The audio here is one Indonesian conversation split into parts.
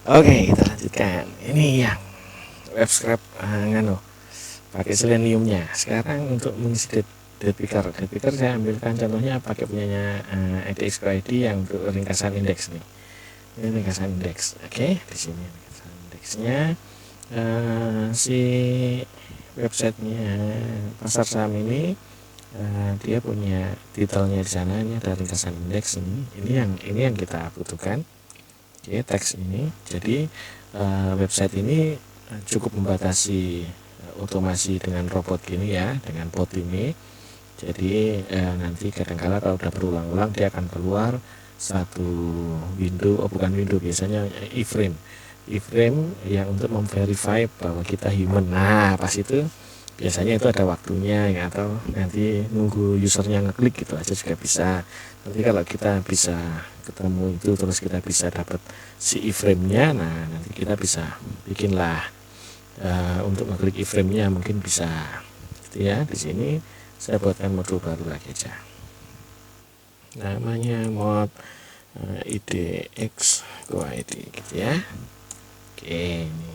Oke, kita lanjutkan. Ini yang web scrap pakai seleniumnya. Sekarang untuk mengisi date picker saya ambilkan contohnya pakai punyanya IDX yang untuk ringkasan indeks nih. Ini ringkasan indeks. Oke, di sini ringkasan indeksnya. Si websitenya pasar saham ini dia punya titelnya di sana. Ini ada ringkasan indeks ini yang kita butuhkan. Oke, teks ini. Jadi website ini cukup membatasi otomasi dengan robot gini ya, dengan bot ini. Jadi nanti kadang-kala kalau udah berulang-ulang dia akan keluar satu window, bukan window, biasanya iframe yang untuk memverify bahwa kita human. Nah, pas itu biasanya itu ada waktunya ya, atau nanti nunggu usernya ngeklik gitu aja juga bisa. Nanti kalau kita bisa ketemu itu terus kita bisa dapat si iframe-nya, nah nanti kita bisa bikinlah untuk ngeklik iframe-nya mungkin bisa gitu ya. Di sini saya buatkan modul baru lagi aja, namanya mod IDX ID gitu ya. Oke, ini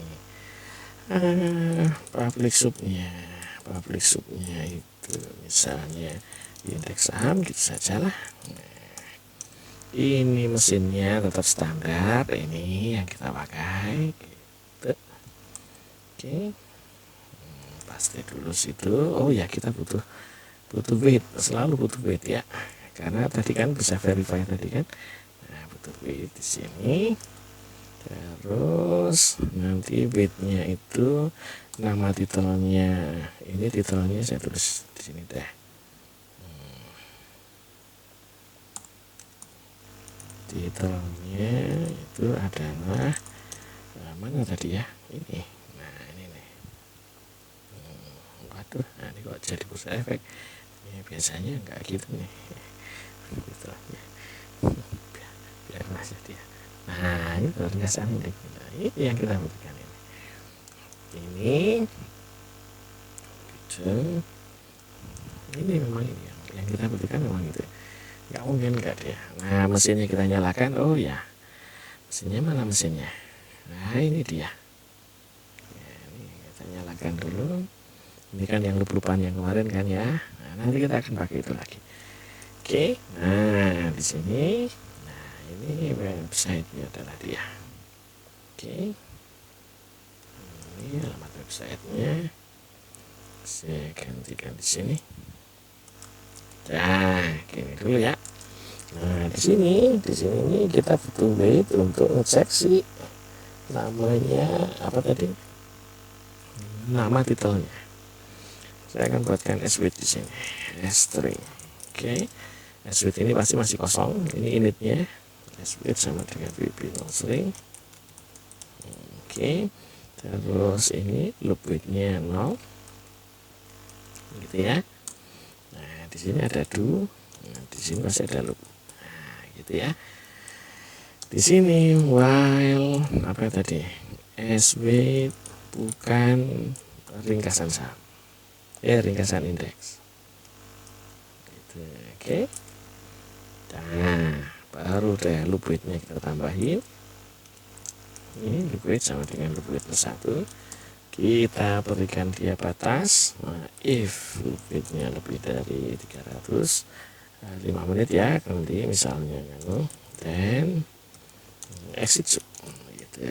public subnya itu misalnya indeks saham gitu sajalah. Ini mesinnya tetap standar, ini yang kita pakai gitu. Oke, pasti dulu situ. Oh ya, kita butuh wait, selalu butuh wait ya, karena tadi kan bisa verify tadi kan. Nah, butuh wait di sini. Terus nanti weightnya itu nama titelnya, ini titelnya saya tulis di sini deh. Titelnya itu adalah mana tadi ya, ini. Nah, ini nih. Waduh, nah ini kok jadi bursa efek ya, biasanya enggak gitu nih titelnya. Biar masih dia. Nah, ini ringkasan indeks. Nah, ini yang kita butuhkan ini gitu. Ini memang ini yang kita butuhkan, memang itu nggak mungkin nggak dia. Nah, mesinnya kita nyalakan. Oh ya, mesinnya mana mesinnya? Nah, ini dia ya, ini kita nyalakan dulu. Ini kan yang lupa yang kemarin kan ya. Nah, nanti kita akan pakai itu lagi. Oke, nah di sini, nah ini websitenya adalah dia. Oke, ini alamat websitenya saya gantikan di sini. Nah, gini dulu ya. Nah, di sini ini kita butuh wait untuk ngecek si namanya apa tadi, nama titelnya. Saya akan buatkan switch di sini, string. Oke, switch ini pasti masih kosong. Ini initnya switch sama dengan vp string. Oke, terus ini loop weightnya 0 gitu ya. Nah, di sini ada do, nah, di sini masih ada loop. Nah, gitu ya. Di sini while apa tadi, switch bukan ringkasan saham, ringkasan indeks gitu. Oke, nah baru deh loop weightnya kita tambahin. Ini loop weight sama dengan loop weight plus 1, kita berikan dia batas. Nah, if loop weightnya lebih dari 305 menit ya, nanti misalnya then exit gitu.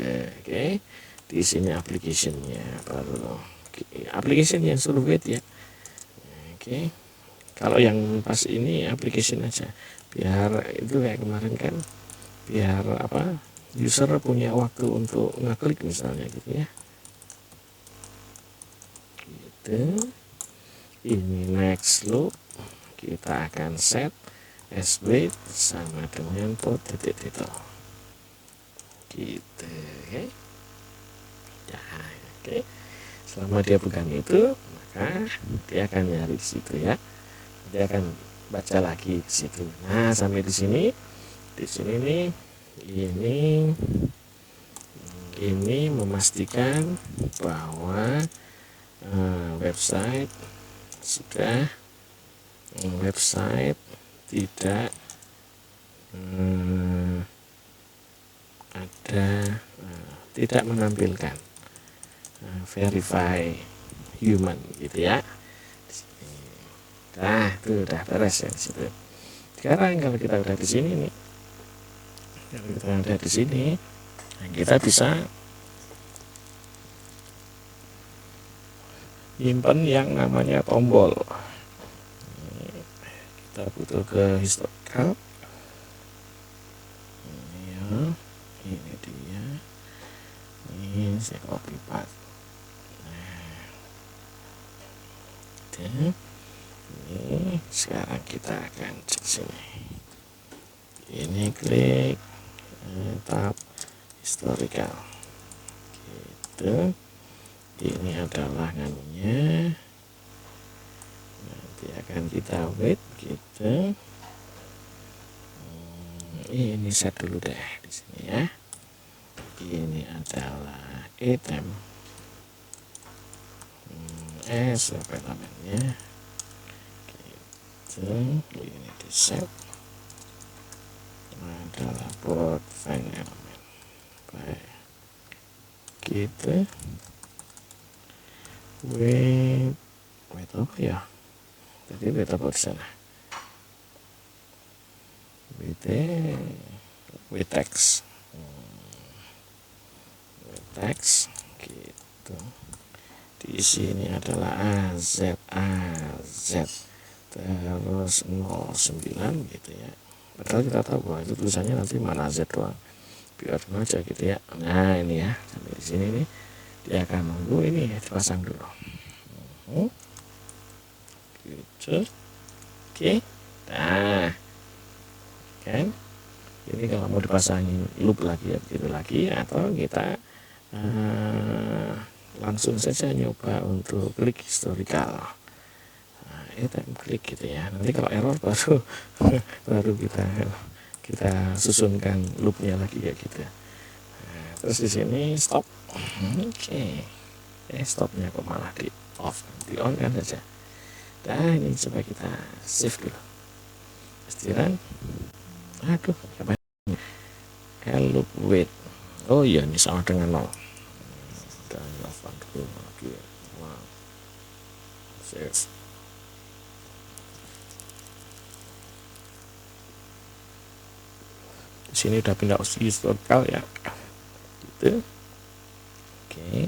Oke, di sini applicationnya baru application yang suruh wait ya. Oke, kalau yang pas ini application aja, biar itu kayak kemarin kan, biar apa, user punya waktu untuk ngeklik misalnya gitu ya. Gitu. Ini next loop, kita akan set as wait sama dengan put titik titel gitu. Oke ya, oke. Selama dia bukan itu, maka dia akan nyari di situ ya, dia akan baca lagi di situ. Nah, sampai di sini nih, ini memastikan bahwa website tidak ada tidak menampilkan verify human gitu ya. Nah, itu udah beres ya di situ. Sekarang kalau kita udah di sini nih, kalau kita udah di sini, nah kita bisa nyimpen yang namanya tombol. Kita butuh ke historical. Ini ya, ini dia. Ini saya copy paste. Nah, ini sekarang kita akan cek sini. Ini klik tab historical. Gitu. Ini adalah nganunya. Nanti akan kita wait gitu. Ini set dulu deh di sini ya. Ini adalah item elemennya gitu. Ini di set adalah board find element. Baik gitu. Wait apa ya? Tadi wait apa di sana? Wait text. Teks gitu. Di sini adalah AZ terus 09 gitu ya. Padahal kita tahu bahwa itu tulisannya nanti mana Z doang. Biar aja gitu ya. Nah, ini ya. Sampai di sini nih dia akan nunggu ini ya, dipasang dulu. Gitu. Oke. Nah. Kan? Ini kalau mau dipasangin loop lagi ya begitu lagi, atau kita langsung saja nyoba untuk klik historical. Item klik gitu ya. Nanti kalau error baru kita susunkan loopnya lagi ya gitu. Nah, terus di sini stop. Oke. Stopnya kok malah di off, di on kan saja. Nah, ini coba kita save dulu. Istirahat. Aduh, apa ini? Loop wait. Oh iya, ini sama dengan 0. Dan lakukan dulu lagi. Wow. Save. Di sini udah pindah historical ya. Gitu. Oke.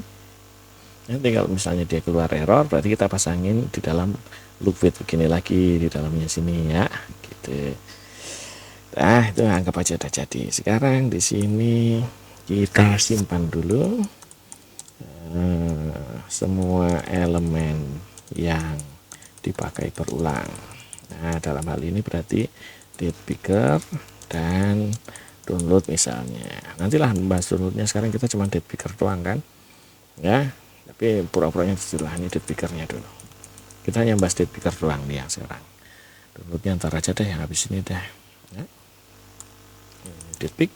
Nanti kalau misalnya dia keluar error, berarti kita pasangin di dalam loop wait begini lagi di dalamnya sini ya. Gitu. Nah, itu anggap aja udah jadi. Sekarang di sini kita simpan dulu semua elemen yang dipakai berulang. Nah, dalam hal ini berarti date picker dan download misalnya. Nantilah membahas downloadnya, sekarang kita cuma date picker doang kan ya, tapi pura-puranya istilah ini date pickernya dulu. Kita hanya bahas date picker doang nih yang sekarang. Downloadnya ntar aja deh, yang habis ini deh ya. Date pick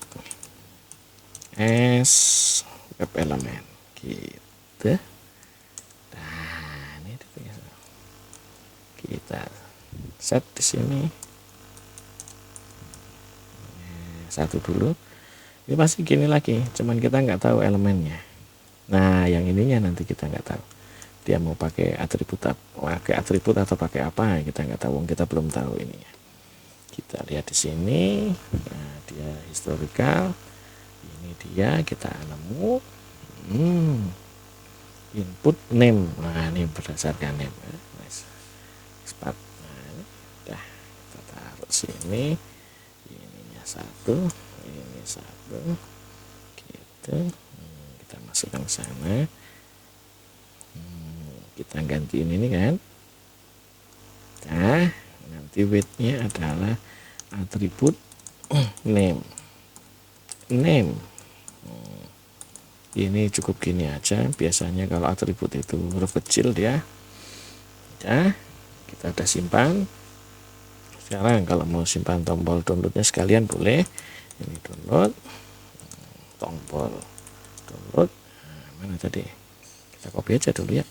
as web element gitu. Nah, ini kita set di sini satu dulu. Ini pasti gini lagi, cuman kita nggak tahu elemennya. Nah, yang ininya nanti kita nggak tahu dia mau pakai atribut atau pakai apa, kita nggak tahu, kita belum tahu ini. Kita lihat di sini. Nah, dia historical. Ini dia, kita nemu input name. Nah, ini berdasarkan name. Nice. Nah, udah kita taruh sini. Ininya 1, ini 1. Gitu. Kita masukkan ke sana. Kita gantiin ini kan. Nah, nanti weight-nya adalah atribut name. Ini cukup gini aja. Biasanya kalau atribut itu huruf kecil dia. Ya, kita udah simpan. Sekarang kalau mau simpan tombol downloadnya sekalian boleh. Ini download, tombol download. Nah, mana tadi? Kita copy aja dulu ya.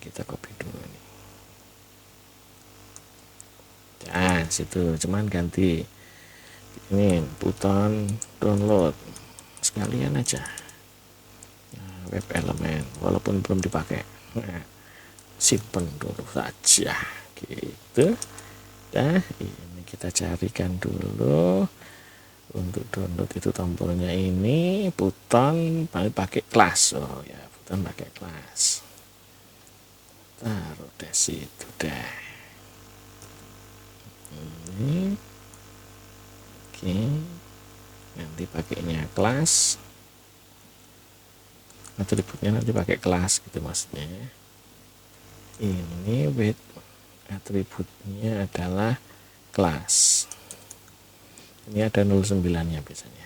Kita copy dulu ini. Nah, situ cuman ganti ini button download sekalian aja. Nah, web element walaupun belum dipakai, nah, simpen dulu saja gitu. Nah, ini kita carikan dulu. Untuk download itu tombolnya ini button pakai kelas. Oh ya, button pakai kelas, taruh di situ deh. Ini oke, nanti pakainya kelas, atributnya nanti pakai kelas gitu maksudnya. Ini with atributnya adalah kelas. Ini ada 09 nya biasanya.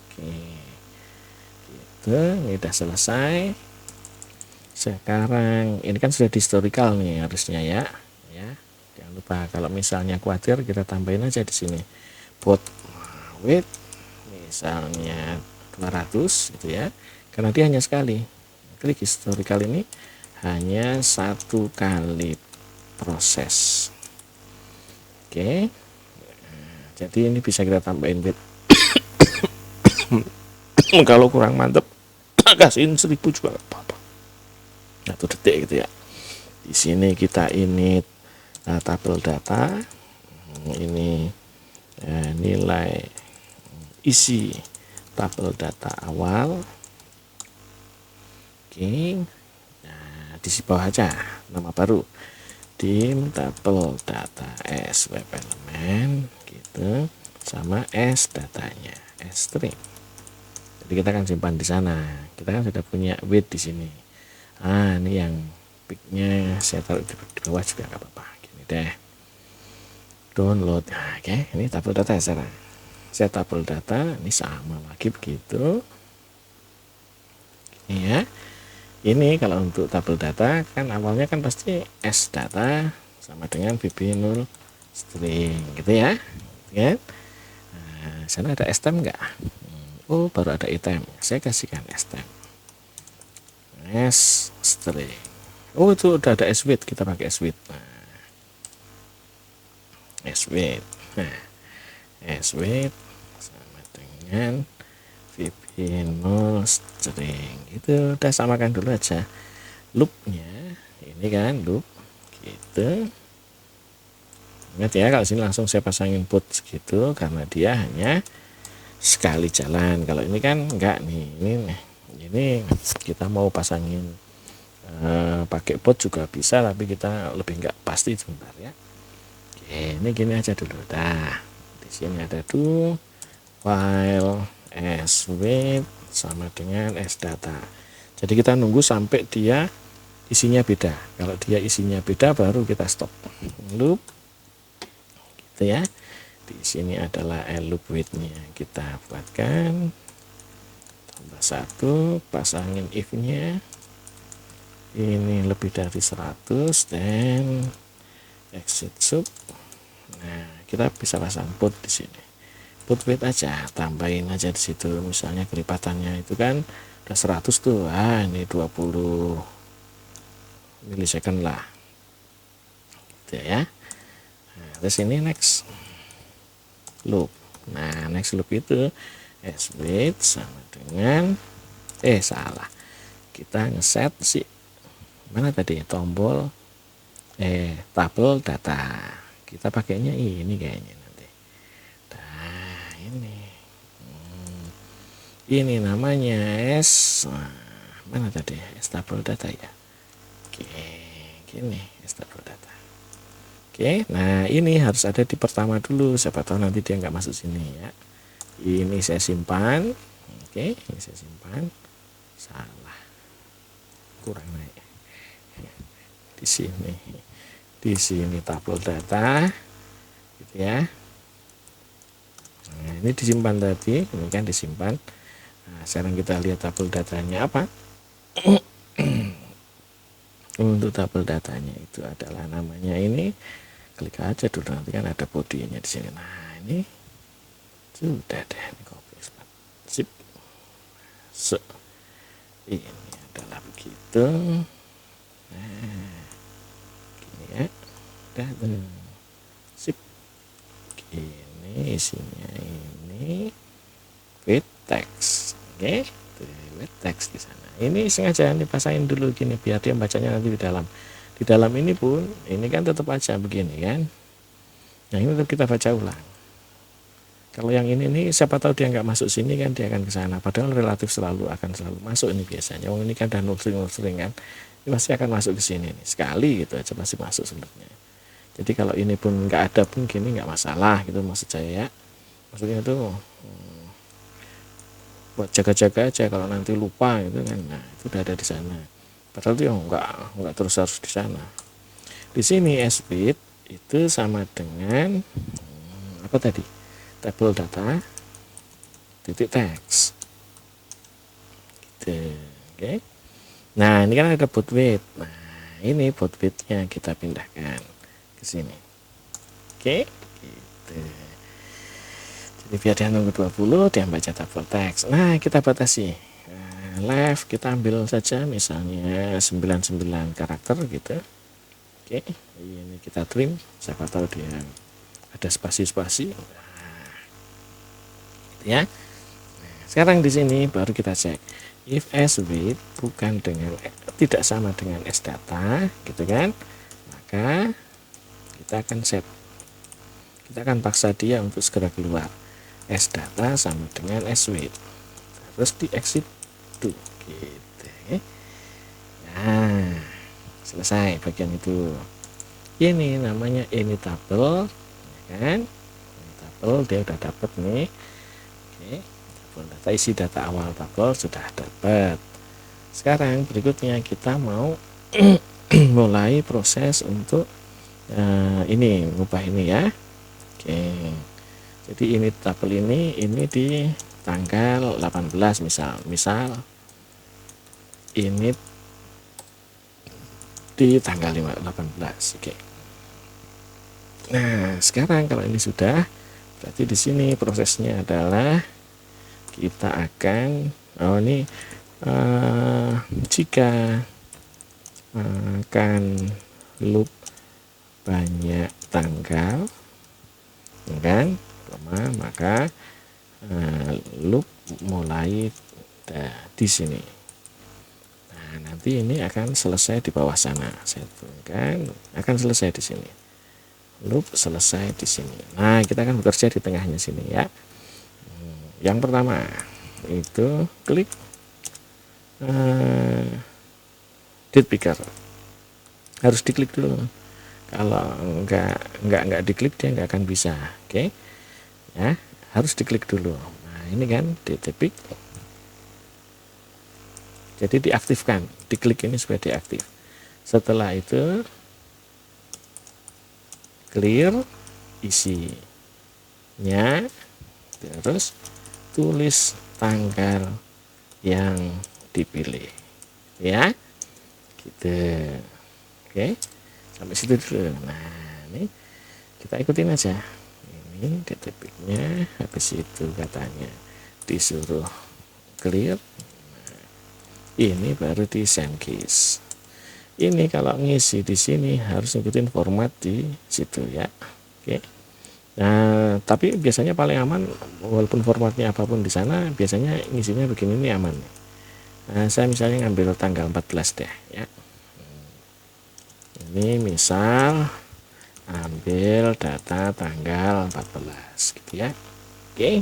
Oke, gitu. Ini udah selesai. Sekarang ini kan sudah di historical nih harusnya ya. Jangan lupa kalau misalnya khawatir kita tambahin aja di sini bot width misalnya 200 gitu ya, karena dia hanya sekali. Klik historical ini hanya satu kali proses. Oke. Jadi ini bisa kita tambahin bit. Kalau kurang mantep kasihin 1000 juga gak apa-apa. 1 detik gitu ya. Di sini kita init tabel data. Ini nilai isi tabel data awal. Oke. Nah, di bawah aja nama baru. Dim tabel data s web element gitu, sama s datanya s string. Jadi kita akan simpan di sana. Kita kan sudah punya width di sini. Ini yang picknya saya taruh di bawah juga nggak apa-apa. Gini deh. Download. Nah, oke, ini tabel data ya sekarang. Saya tabel data ini sama lagi begitu. Ini ya. Ini kalau untuk tabel data kan awalnya kan pasti s data sama dengan bb0 string gitu ya, kan? Nah, sana ada stem enggak? Oh, baru ada item. Saya kasihkan stem s string. Oh, itu udah ada switch, kita pakai switch. Nah, switch. Nah, switch sama dengan bb0 string. Itu udah samakan dulu aja loopnya. Ini kan loop gitu. Ingat ya, kalau sini langsung saya pasangin put segitu karena dia hanya sekali jalan. Kalau ini kan enggak nih, ini kita mau pasangin pakai put juga bisa, tapi kita lebih enggak pasti sebentar ya. Oke, ini gini aja dulu. Dah, di sini ada tuh file switch sama dengan s data. Jadi kita nunggu sampai dia isinya beda. Kalau dia isinya beda baru kita stop loop gitu ya. Di sini adalah loop width-nya kita buatkan tambah 1, pasangin if-nya ini lebih dari 100 dan exit sub. Nah, kita bisa pasang put di sini. Put width aja, tambahin aja di situ. Misalnya kelipatannya itu kan udah 100 tuh. Ini 20 milisecond lah. Gitu ya. Nah, terus ini next loop. Nah, next loop itu switch sama dengan salah. Kita ngeset si mana tadi tombol tabel data. Kita pakainya ini kayaknya nanti. Nah, ini namanya mana tadi tabel data ya. Oke, gini tabel data. Oke, nah ini harus ada di pertama dulu, siapa tahu nanti dia nggak masuk sini ya. Ini saya simpan. Oke, ini saya simpan. Salah, kurang naik. Di sini tabel data gitu ya. Nah, ini disimpan tadi, ini kan disimpan. Nah, sekarang kita lihat tabel datanya apa. Untuk tabel datanya itu adalah namanya ini, klik aja dulu, nanti kan ada bodinya di sini. Nah, ini sudah deh, ini copy sip. Ini adalah begitu. Nah, gini ya, udah tuh sip. Ini ini isinya ini with text. Oke, with text di sana. Ini sengaja dipasain dulu gini biar dia bacanya nanti di dalam. Di dalam ini pun ini kan tetap aja begini kan. Nah, ini tetap kita baca ulang. Kalau yang ini nih siapa tahu dia nggak masuk sini kan dia akan ke sana. Padahal relatif selalu masuk ini biasanya. Oh, ini kan dan nursing kan. Ini pasti akan masuk ke sini nih. Sekali gitu aja pasti masuk sebenarnya. Jadi kalau ini pun nggak ada pun gini nggak masalah gitu maksud saya ya. Maksudnya itu buat jaga-jaga aja kalau nanti lupa gitu kan. Nah, itu udah ada di sana. Padahal itu nggak terus harus di sana. Di sini SWIT itu sama dengan apa tadi? Table data titik teks. Gitu. Oke. Nah, ini kan ada boot width. Nah, ini boot width-nya kita pindahkan ke sini. Oke, gitu. Jadi biar dia nunggu 20, dia baca table teks. Nah, kita batasi. Nah, left kita ambil saja misalnya 99 karakter gitu. Oke, ini kita trim. Siapa tahu dia ada spasi-spasi. Nah, gitu ya. Nah, sekarang di sini baru kita cek. If SWIT bukan dengan tidak sama dengan SData gitu kan, maka kita akan set, kita akan paksa dia untuk segera keluar. SData sama dengan SWIT, terus di exit tuh gitu. Nah, selesai bagian itu. Ini namanya immutable ya kan, immutable dia udah dapat nih. Oke, data isi data awal tabel sudah dapat. Sekarang berikutnya kita mau mulai proses untuk ini mengubah ini ya. Oke, jadi ini tabel ini di tanggal 18 misal ini di tanggal 18. Oke. Nah, sekarang kalau ini sudah, berarti di sini prosesnya adalah kita akan jika akan loop banyak tanggal kan, maka loop mulai di sini. Nah, nanti ini akan selesai di bawah sana. Saya turunkan, akan selesai di sini. Loop selesai di sini. Nah, kita akan bekerja di tengahnya sini ya. Yang pertama itu klik date picker, harus diklik dulu. Kalau nggak diklik dia nggak akan bisa. Oke ya, harus diklik dulu. Nah, ini kan date pick, jadi diaktifkan, diklik ini supaya diaktif. Setelah itu clear isinya, terus tulis tanggal yang dipilih ya gitu. Oke, sampai situ dulu. Nah, ini kita ikutin aja. Ini detiknya, habis itu katanya disuruh clear. Nah, ini baru di send case. Ini kalau ngisi di sini harus ngikutin format di situ ya. Oke. Nah, tapi biasanya paling aman walaupun formatnya apapun di sana, biasanya ngisinya begini ini aman. Nah, saya misalnya ngambil tanggal 14 deh ya. Ini misal ambil data tanggal 14 gitu ya. Oke,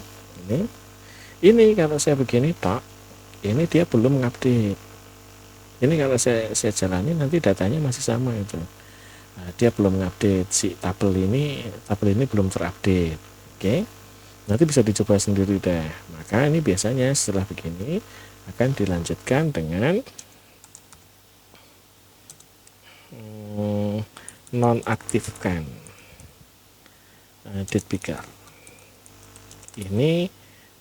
ini kalau saya begini tok, ini dia belum ngupdate. Ini kalau saya jalani nanti datanya masih sama itu. Nah, dia belum ngupdate si tabel ini belum terupdate. Oke, nanti bisa dicoba sendiri deh. Maka ini biasanya setelah begini akan dilanjutkan dengan nonaktifkan date picker. Ini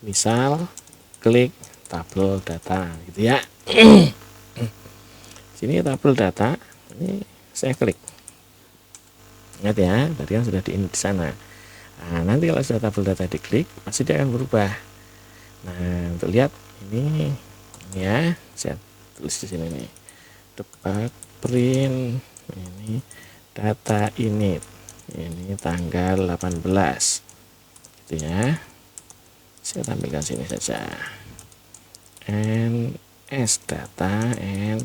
misal klik tabel data gitu ya. Sini tabel data, ini saya klik. Ingat ya, tadi kan sudah di sana. Nah, nanti kalau sudah tabel data diklik, pasti dia akan berubah. Nah, untuk lihat ini ya, saya tulis di sini nih. Dapat print ini data ini tanggal 18. gitu ya. Saya tampilkan sini saja, ns data and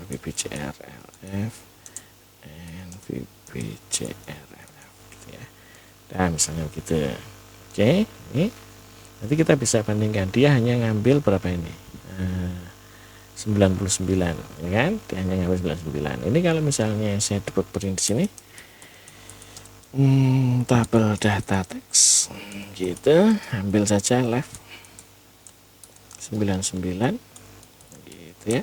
VBCRLF and VBCRLF gitu ya. Nah misalnya begitu. Oke, ini nanti kita bisa bandingkan, dia hanya ngambil berapa ini, 99 ya kan, dia hanya ngambil 99. Ini kalau misalnya saya debug print di sini, tabel data teks gitu, ambil saja left 99 gitu ya.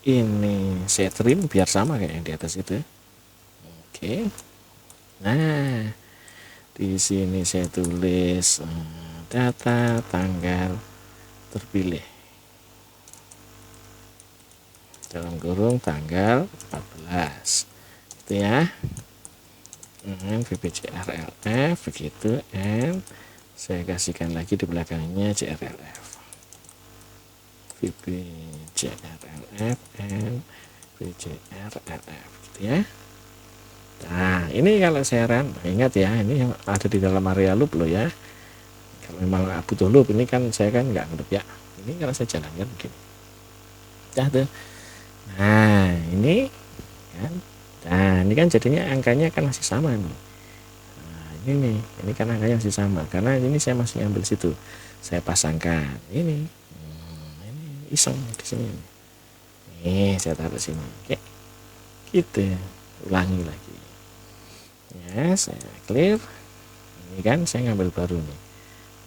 Ini saya trim biar sama kayak yang di atas itu. Oke, nah di sini saya tulis data tanggal terpilih dalam kurung tanggal 14 itu ya, VBCRLF begitu, and saya kasihkan lagi di belakangnya CRLF, VBCRLF and VBCRLF gitu ya. Nah ini kalau saya run, ingat ya, ini ada di dalam area loop loh ya. Kalau memang butuh loop, ini kan saya kan nggak ngeloop ya. Ini kalau saya jalankan begini, ya tuh. Nah ini kan, nah ini kan jadinya angkanya kan masih sama nih. Nah ini kan angkanya masih sama karena ini saya masih ngambil situ, saya pasangkan ini iseng di sini. Nih saya taruh sini, oke, gitu. Ulangi lagi. Ya, saya clear. Ini kan saya ngambil baru nih.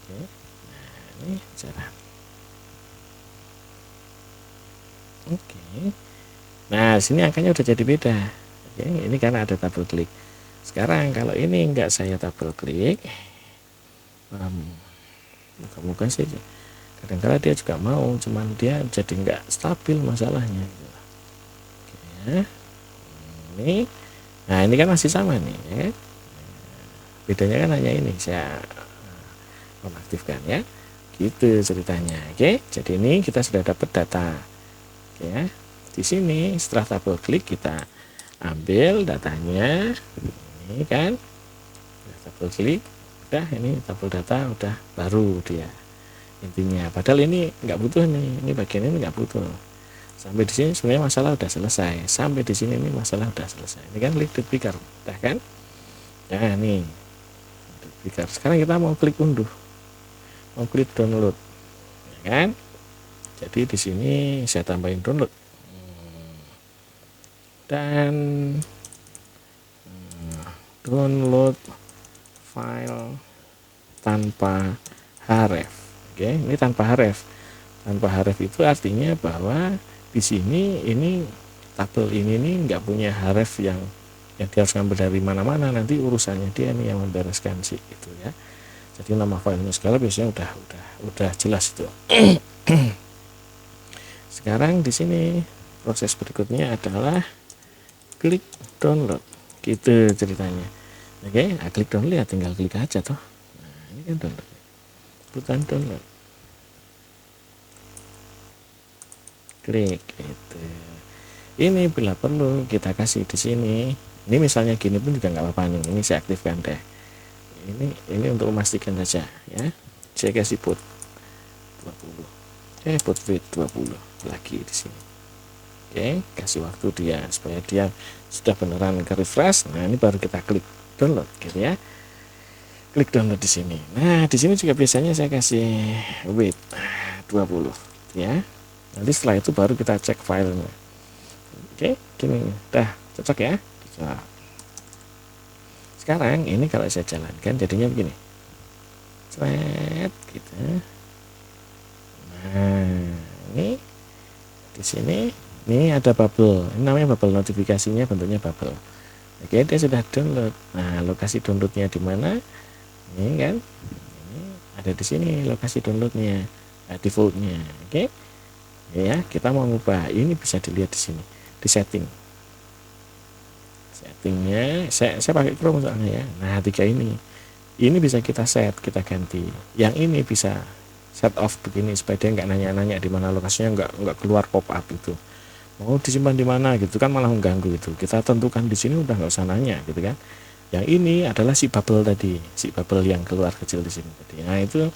Oke. Nah, ini cara. Oke. Nah, sini angkanya udah jadi beda. Oke, ini karena ada double klik. Sekarang kalau ini enggak saya double klik, muka-muka sih kadang-kadang dia juga mau, cuman dia jadi enggak stabil masalahnya. Oke. Ini. Nah ini kan masih sama nih ya. Bedanya kan hanya ini saya nonaktifkan ya, gitu ceritanya. Oke, jadi ini kita sudah dapat data. Oke ya, di sini setelah double klik kita ambil datanya, ini kan double klik, udah ini tabel data udah baru dia intinya. Padahal ini nggak butuh nih, ini bagian ini nggak butuh. Sampai di sini sebenarnya masalah udah selesai. Sampai di sini ini masalah udah selesai. Ini kan klik duplikat, udah kan? Nah nih duplikat. Sekarang kita mau klik unduh, mau klik download, ya kan? Jadi di sini saya tambahin download dan download file tanpa href. Oke, ini tanpa href. Tanpa href itu artinya bahwa di sini ini tabel ini nih nggak punya href yang dia harus ngambil dari mana-mana, nanti urusannya dia nih yang membereskan sih itu ya. Jadi nama filenya segala biasanya udah jelas itu. Sekarang di sini proses berikutnya adalah klik download, gitu ceritanya. Oke, nah, klik download ya tinggal klik aja toh. Nah ini kan download, bukan download. Klik itu. Ini bila perlu kita kasih di sini. Ini misalnya gini pun juga nggak apa-apa nih. Ini saya aktifkan deh. Ini untuk memastikan saja ya. Saya kasih put 20. Put width 20 lagi di sini. Oke, kasih waktu dia supaya dia sudah beneran ke refresh. Nah, ini baru kita klik download gitu ya. Klik download di sini. Nah, di sini juga biasanya saya kasih width 20 ya. Nanti setelah itu baru kita cek filenya. Oke, gini, dah cocok ya. Nah, sekarang ini kalau saya jalankan jadinya begini, seret gitu. Nah, ini di sini ini ada bubble, ini namanya bubble, notifikasinya bentuknya bubble. Oke, dia sudah download. Nah, lokasi downloadnya di mana? Ini kan, ini ada di sini lokasi downloadnya, defaultnya. Oke. Ya, kita mau ubah, ini bisa dilihat di sini di settingnya saya pakai Chrome soalnya ya. Nah 3 ini bisa kita set, kita ganti. Yang ini bisa set off begini supaya dia nggak nanya-nanya di mana lokasinya, nggak keluar pop up itu mau disimpan di mana gitu kan, malah mengganggu itu. Kita tentukan di sini, udah nggak usah nanya gitu kan. Yang ini adalah si bubble tadi, si bubble yang keluar kecil di sini tadi. Nah, itu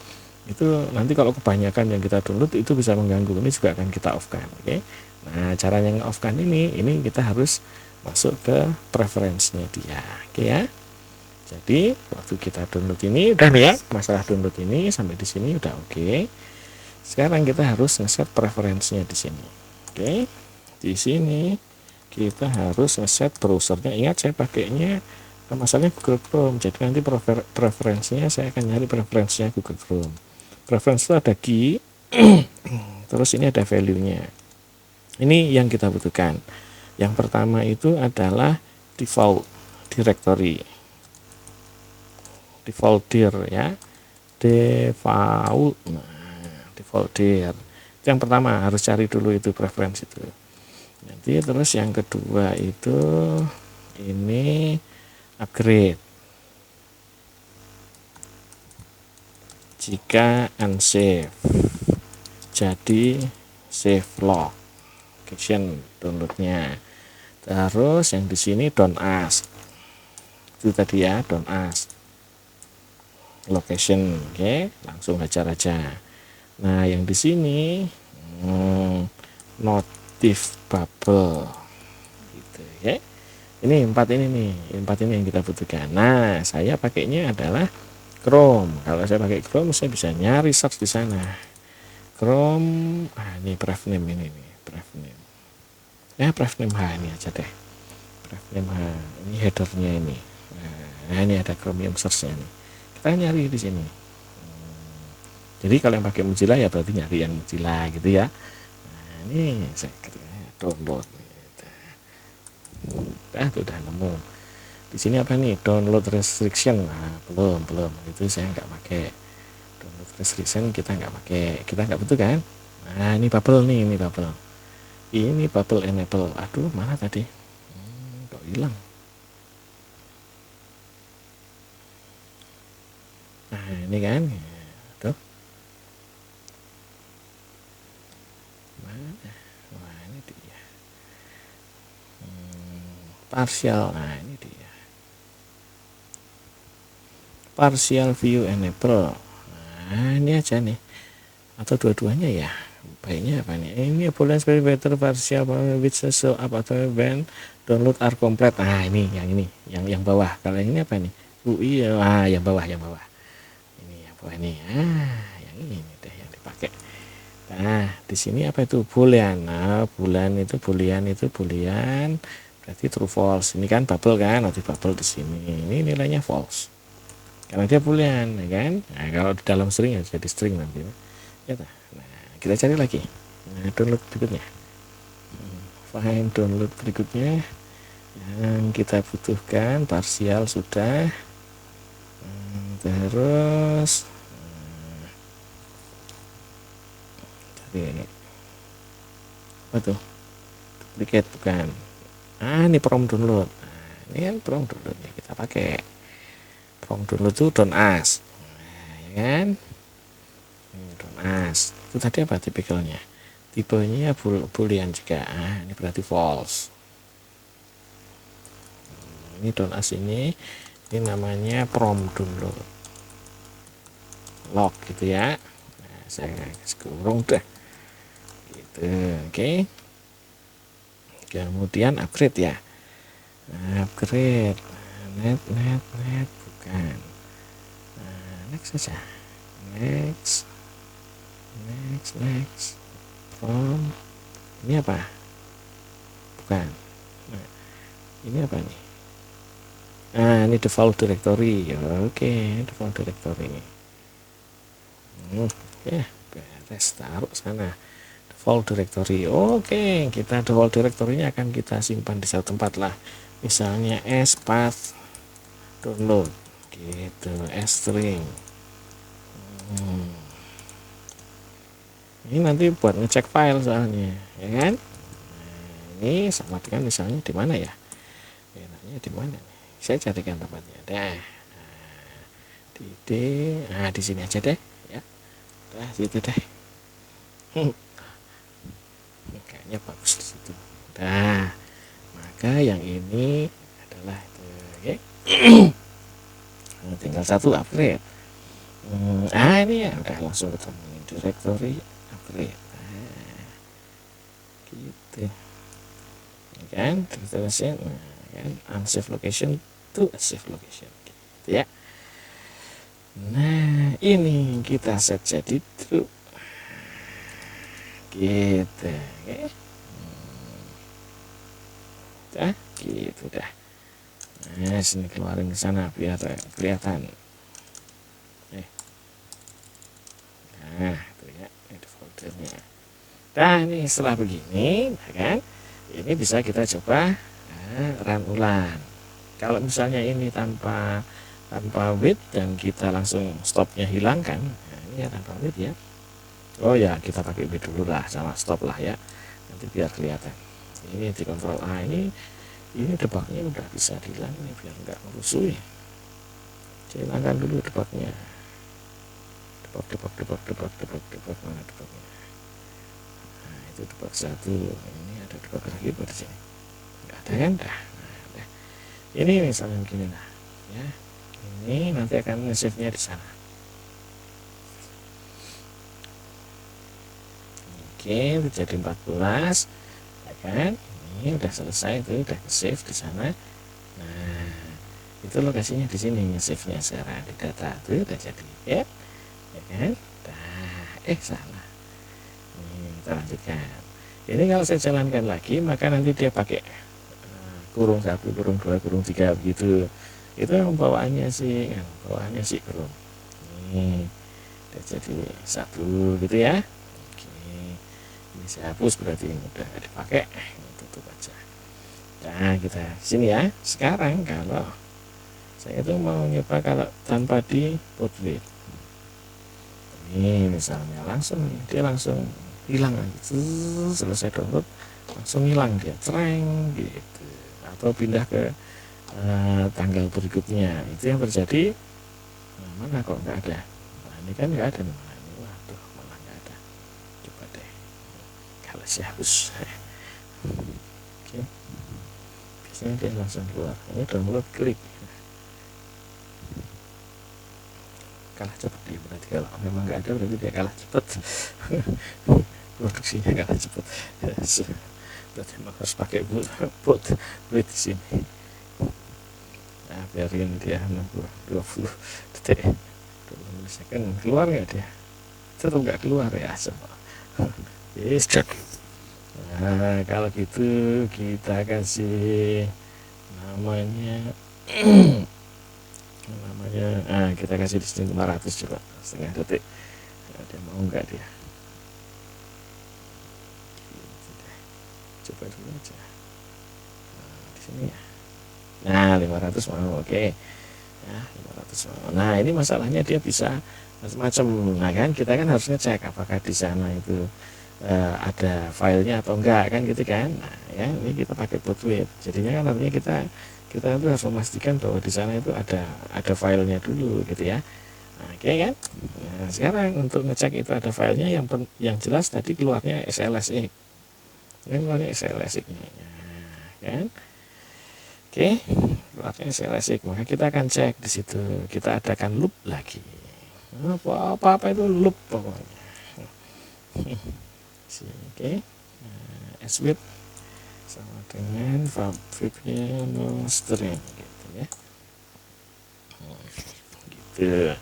nanti kalau kebanyakan yang kita download itu bisa mengganggu. Ini juga akan kita off kan. Oke. Nah, cara yang off kan ini kita harus masuk ke preferensinya dia. Oke ya. Jadi waktu kita download ini udah nih ya, masalah download ini sampai di sini udah oke. Sekarang kita harus ngeset preferensinya di sini. Oke. Di sini kita harus ngeset browsernya. Ingat saya pakainya masalahnya Google Chrome, jadi nanti preferensinya saya akan nyari preferensinya Google Chrome. Preferensi itu ada key terus ini ada value nya, ini yang kita butuhkan. Yang pertama itu adalah default directory, default dir ya, default, nah, default dir yang pertama harus cari dulu itu preferensi itu. Nanti terus yang kedua itu ini upgrade jika unsafe, jadi save location downloadnya. Terus yang di sini don't ask, itu tadi ya, don't ask location. Oke, langsung hajar aja. Nah yang di sini notif bubble gitu ya. Ini empat ini yang kita butuhkan. Nah saya pakainya adalah Chrome. Kalau saya pakai Chrome saya bisa nyari search di sana. Chrome, ini pref name ini nih, pref name. Ya pref name H ini aja deh. Pref name H. Ini headernya ini. Nah ini ada Chromium search-nya nih. Kita nyari di sini. Jadi kalau yang pakai Mozilla ya berarti nyari yang Mozilla gitu ya. Nah ini saya download. Udah nemu. Di sini apa nih, download restriction. Nah, belum itu saya nggak pakai download restriction, kita nggak butuh kan. Nah ini bubble nih, ini bubble enable. Aduh mana tadi, kok hilang. Nah ini kan, tuh mana, wah ini dia, partial. Nah ini dia, partial view enable. Nah ini aja nih, atau dua-duanya ya, baiknya apa nih, ini boleh better partial with so apa atau band download are complete. Nah ini yang bawah. Kalau ini apa nih, UI ya, yang bawah ini, yang bawah ini, yang ini deh yang dipakai. Nah di sini apa itu, boolean. Nah boolean itu berarti true false. Ini kan bubble kan, nanti bubble di sini ini nilainya false karena dia boolean ya kan. Nah kalau di dalam string ya jadi string nanti ya. Nah kita cari lagi, download berikutnya, find download berikutnya yang kita butuhkan. Parsial sudah, terus apa tuh, duplicate bukan. Ini prom download. Nah, ini kan prom download ya, kita pakai prom download itu don't ask. Nah, ya kan, don't ask itu tadi apa tipikalnya, tipenya boolean juga. Ini berarti false. Ini don't ask ini namanya prom download log gitu ya. Nah, saya kurung dah gitu. Oke. Kemudian upgrade ya, upgrade net bukan. Next saja, next from ini apa, bukan. Nah, ini apa nih, ini default directory. Oke, default directory. Ya beres, taruh sana default directory. Oke, kita default directory-nya akan kita simpan di satu tempat lah, misalnya s path download gitu, s string. Ini nanti buat ngecek file soalnya ya kan. Nah, ini sama dengan misalnya di mana ya, enaknya di mana nih, saya carikan tempatnya dah. Di sini aja deh ya, situ deh. Kayaknya bagus di situ. Nah maka yang ini adalah itu, oke. Nah, tinggal satu upgrade. Ini ya udah langsung ketemu directory upgrade. Nah, gitu ya kan, terusin kan, unsafe location to a safe location gitu ya. Nah ini kita set jadi true gitu ya. Gitu dah. Nah sini keluarin ke sana biar kelihatan. Nah itu ya, itu foldernya. Nah ini setelah begini ya kan, ini bisa kita coba run ulang. Kalau misalnya ini tanpa wait dan kita langsung stopnya hilangkan, nah ini ya tanpa wait ya. Oh ya kita pakai wait dulu lah sama stop lah ya, nanti biar kelihatan. Ini di kontrol A ini debugnya udah bisa dihilang nih biar nggak merusuh ya. Hilangkan dulu debugnya. Debug mana debugnya? Nah itu debug satu, ini ada debug lagi pada sini nggak ada kan dah. Nah, ini misalnya begini lah ya, ini nanti akan save nya di sana. Oke itu jadi 14 ya kan, ini udah selesai, itu udah save di sana. Nah itu lokasinya di sini save nya sekarang di data itu udah jadi ya kan. Nah salah, ini kita lanjutkan. Ini kalau saya jalankan lagi maka nanti dia pakai kurung 1, kurung 2, kurung 3 begitu. Itu bawaannya sih kurung ini udah jadi 1 gitu ya. Oke ini saya hapus, berarti ini udah gak dipakai, tutup aja. Nah kita sini ya. Sekarang kalau saya itu mau nyoba kalau tanpa di portrait, ini misalnya langsung dia langsung hilang aja, selesai download langsung hilang dia, cereng gitu. Atau pindah ke tanggal berikutnya, itu yang terjadi. Mana kok nggak ada, nah ini kan nggak ada nih. Nah, ini waduh malah nggak ada. Coba deh kalau saya hapus. Oke biasanya dia langsung keluar. Ini download klik, kalah cepat dia berarti. Kalau memang nggak ada berarti dia kalah cepat. Produksinya kalah cepat. Berarti memang harus pakai bot di sini. Nah biarin dia 20 detik, 20 milisecond, keluar nggak dia? Tetap nggak keluar ya semua. Yes, cek. Nah kalau gitu kita kasih namanya kita kasih di sini 500 coba, setengah detik. Nah, dia mau nggak dia? Coba dulu aja. Nah, di sini ya. Nah 500 mau, oke ya 500 mau. Nah ini masalahnya dia bisa macam-macam. Nah kan kita kan harusnya cek apakah di sana itu ada filenya atau enggak kan gitu kan. Nah ya ini kita pakai portrait, jadinya kan artinya kita itu harus memastikan bahwa di sana itu ada filenya dulu gitu ya. Nah, oke kan. Nah, sekarang untuk ngecek itu ada filenya, yang jelas tadi keluarnya SLSX, ini keluarnya SLSX nya kan. Oke, keluarnya SLSX, maka kita akan cek di situ, kita adakan loop lagi. Apa itu loop pokoknya. Oke, switch sama dengan fabriknya string gitu ya. Gitu.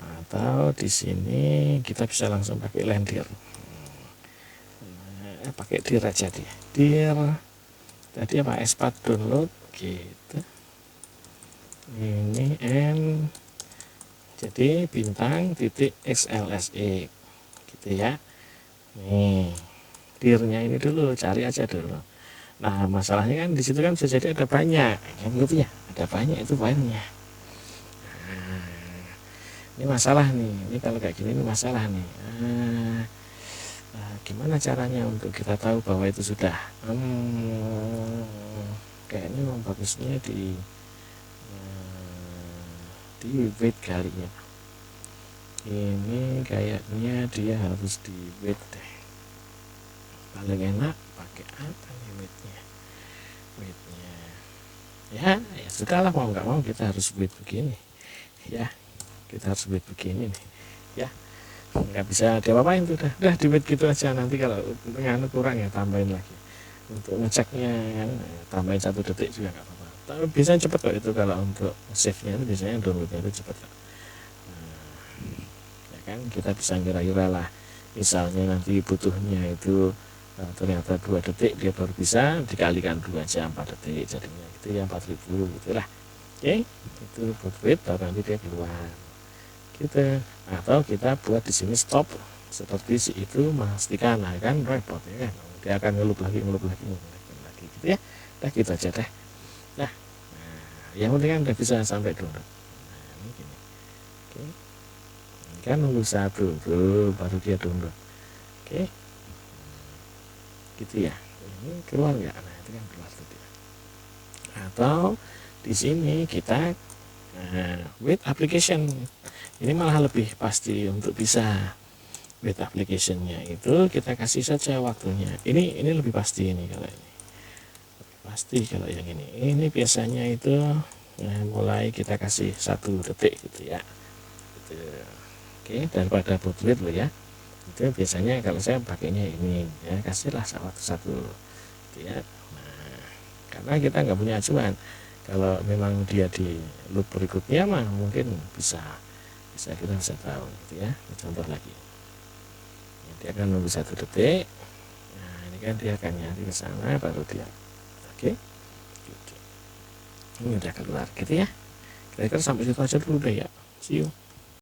Atau di sini kita bisa langsung pakai lendir. Pakai dir aja dia. Dir tadi apa, S4 download gitu. Ini n jadi bintang titik XLSE gitu ya. Nih dirnya ini dulu, cari aja dulu. Nah masalahnya kan di situ kan bisa jadi ada banyak kan gitu ya, ada banyak itu filenya. Nah, ini masalah nih, ini kalau kayak gini ini masalah nih. Gimana caranya untuk kita tahu bahwa itu sudah kayaknya memang bagusnya di wait kali ya. Ini kayaknya dia harus di wait deh. Paling enak pakai apa nih waitnya? Ya sudahlah, mau nggak mau kita harus wait begini ya, kita harus wait begini nih ya, nggak bisa diapa-apain tuh, udah di wait gitu aja. Nanti kalau nganu kurang ya tambahin lagi untuk ngeceknya kan, tambahin 1 detik juga nggak apa-apa, tapi biasanya cepet kok itu. Kalau untuk save nya itu biasanya downloadnya itu cepet kok. Ya kan, kita bisa kira-kira lah, misalnya nanti butuhnya itu ternyata 2 detik, dia baru bisa dikalikan 2 aja 4 detik, jadinya gitu ya 4000 gitulah. Oke, itu buat wait, baru nanti dia keluar gitu. Atau kita buat di sini stop seperti si itu memastikan, nah kan repot ya kan, dia akan ngelup lagi gitu ya. Udah gitu aja deh. Nah, yang penting kan udah bisa sampai download. Nah ini gini, oke, ini kan nunggu 1 tuh baru dia download. Oke, gitu ya. Ini keluar nggak? Nah itu kan keluar tuh dia. Atau di sini kita wait application, ini malah lebih pasti untuk bisa wait applicationnya itu kita kasih saja waktunya. Ini lebih pasti, ini kalau ini lebih pasti. Kalau yang ini biasanya itu mulai kita kasih 1 detik gitu ya gitu. Oke, daripada buat wait lo ya, itu biasanya kalau saya pakainya ini ya, kasihlah satu gitu ya. Nah, karena kita nggak punya acuan, kalau memang dia di loop berikutnya mah mungkin bisa kita bisa tahu gitu ya. Contoh lagi, dia akan nunggu 1 detik. Nah ini kan dia akan nyari ke sana baru dia oke gitu. Ini udah keluar gitu ya, kira-kira sampai situ aja dulu deh ya, see you.